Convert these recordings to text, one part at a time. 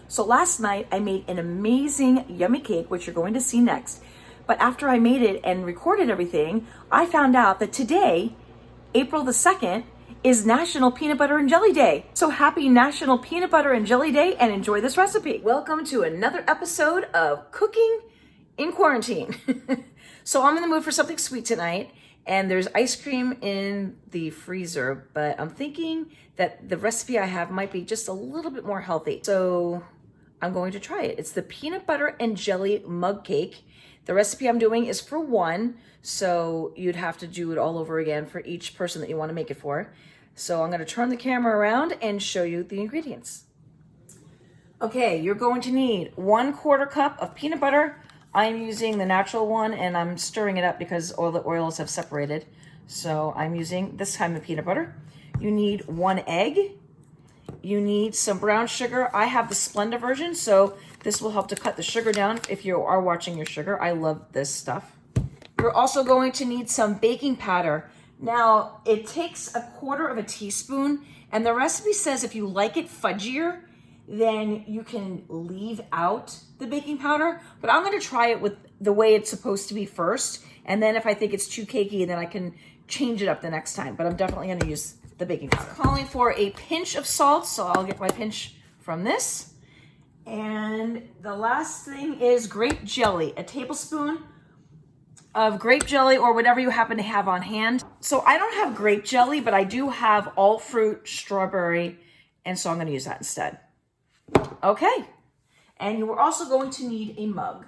So last night I made an amazing yummy cake, which you're going to see next. But after I made it and recorded everything, I found out that today, April the 2nd, is National Peanut Butter and Jelly Day. So happy National Peanut Butter and Jelly Day and enjoy this recipe. Welcome to another episode of Cooking in Quarantine. So I'm in the mood for something sweet tonight, and there's ice cream in the freezer, but I'm thinking that the recipe I have might be just a little bit more healthy. So I'm going to try it. It's the peanut butter and jelly mug cake. The recipe I'm doing is for one, so you'd have to do it all over again for each person that you want to make it for. So I'm going to turn the camera around and show you the ingredients. Okay, you're going to need 1/4 cup of peanut butter. I'm using the natural one, and I'm stirring it up because all the oils have separated. So I'm using this kind of peanut butter. You need 1 egg. You need some brown sugar. I have the Splenda version, so this will help to cut the sugar down if you are watching your sugar. I love this stuff. You're also going to need some baking powder. Now, it takes 1/4 teaspoon, and the recipe says if you like it fudgier, then you can leave out the baking powder. But I'm going to try it with the way it's supposed to be first, and then if I think it's too cakey, then I can change it up the next time. But I'm definitely going to use the baking powder. It's calling for a pinch of salt, so I'll get my pinch from this. And the last thing is grape jelly, a tablespoon of grape jelly or whatever you happen to have on hand. So I don't have grape jelly, but I do have all fruit strawberry, and so I'm going to use that instead. Okay, and you are also going to need a mug.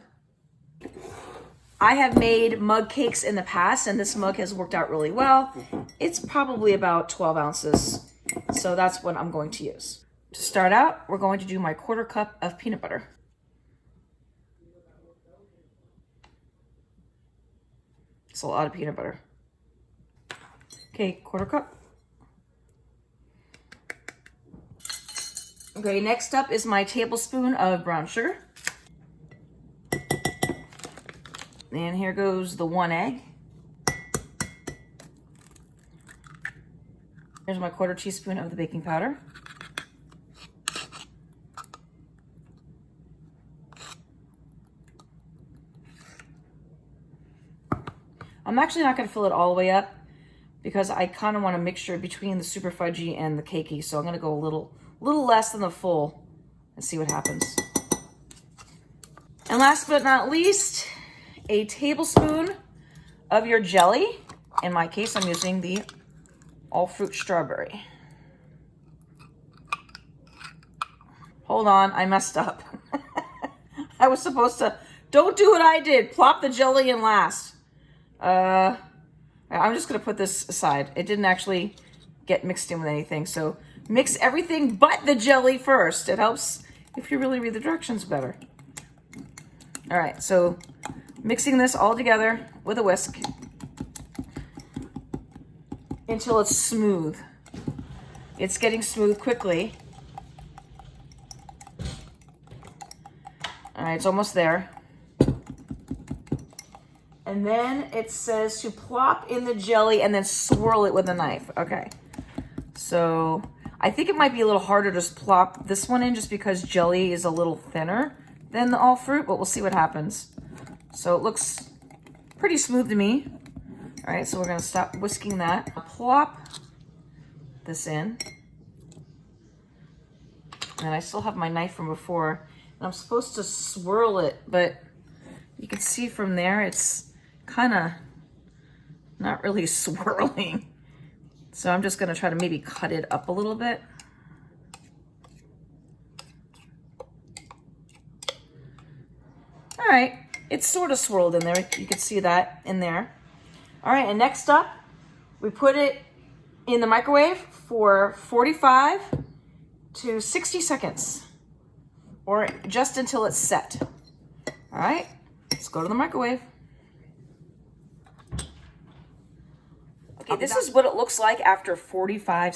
I have made mug cakes in the past, and this mug has worked out really well. It's probably about 12 ounces, so that's what I'm going to use. To start out, we're going to do my 1/4 cup of peanut butter. It's a lot of peanut butter. Okay, 1/4 cup. Okay, next up is my tablespoon of brown sugar. And here goes the 1 egg. Here's my 1/4 teaspoon of the baking powder. I'm actually not going to fill it all the way up because I kind of want a mixture between the super fudgy and the cakey. So I'm going to go a little less than the full and see what happens. And last but not least, a tablespoon of your jelly. In my case, I'm using the all fruit strawberry. Hold on, I messed up. I was supposed to, don't do what I did, plop the jelly in last. I'm just gonna put this aside. It didn't actually get mixed in with anything, so mix everything but the jelly first. It helps if you really read the directions better. All right, so mixing this all together with a whisk until it's smooth. It's getting smooth quickly. All right, it's almost there. And then it says to plop in the jelly and then swirl it with a knife. Okay, so I think it might be a little harder to just plop this one in just because jelly is a little thinner than the all fruit, but we'll see what happens. So it looks pretty smooth to me. All right, so we're gonna stop whisking that. I'll plop this in. And I still have my knife from before. And I'm supposed to swirl it, but you can see from there, it's kind of not really swirling. So I'm just gonna try to maybe cut it up a little bit. All right, it's sort of swirled in there. You can see that in there. All right, and next up, we put it in the microwave for 45 to 60 seconds, or just until it's set. All right, let's go to the microwave. Okay, this is what it looks like after 45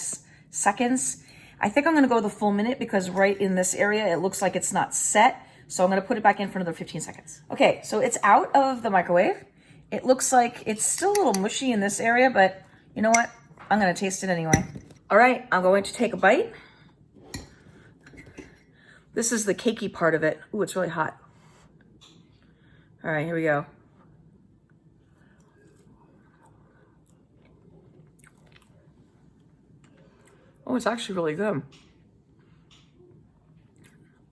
seconds. I think I'm gonna go the full minute because right in this area, it looks like it's not set. So I'm gonna put it back in for another 15 seconds. Okay, so it's out of the microwave. It looks like it's still a little mushy in this area, but you know what? I'm gonna taste it anyway. All right, I'm going to take a bite. This is the cakey part of it. Ooh, it's really hot. All right, here we go. Oh, it's actually really good.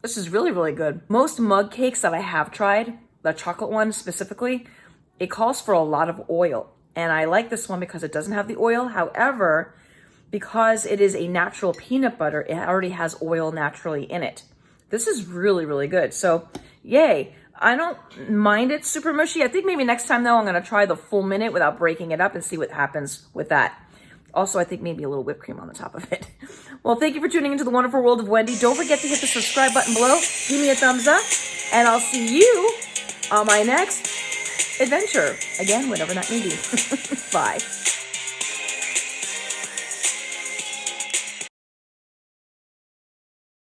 This is really, really good. Most mug cakes that I have tried, the chocolate one specifically, it calls for a lot of oil. And I like this one because it doesn't have the oil. However, because it is a natural peanut butter, it already has oil naturally in it. This is really, really good. So, yay. I don't mind it super mushy. I think maybe next time, though, I'm going to try the full minute without breaking it up and see what happens with that. Also, I think maybe a little whipped cream on the top of it. Well, thank you for tuning into the wonderful world of Wendy. Don't forget to hit the subscribe button below. Give me a thumbs up. And I'll see you on my next adventure. Again, whatever that may be. Bye.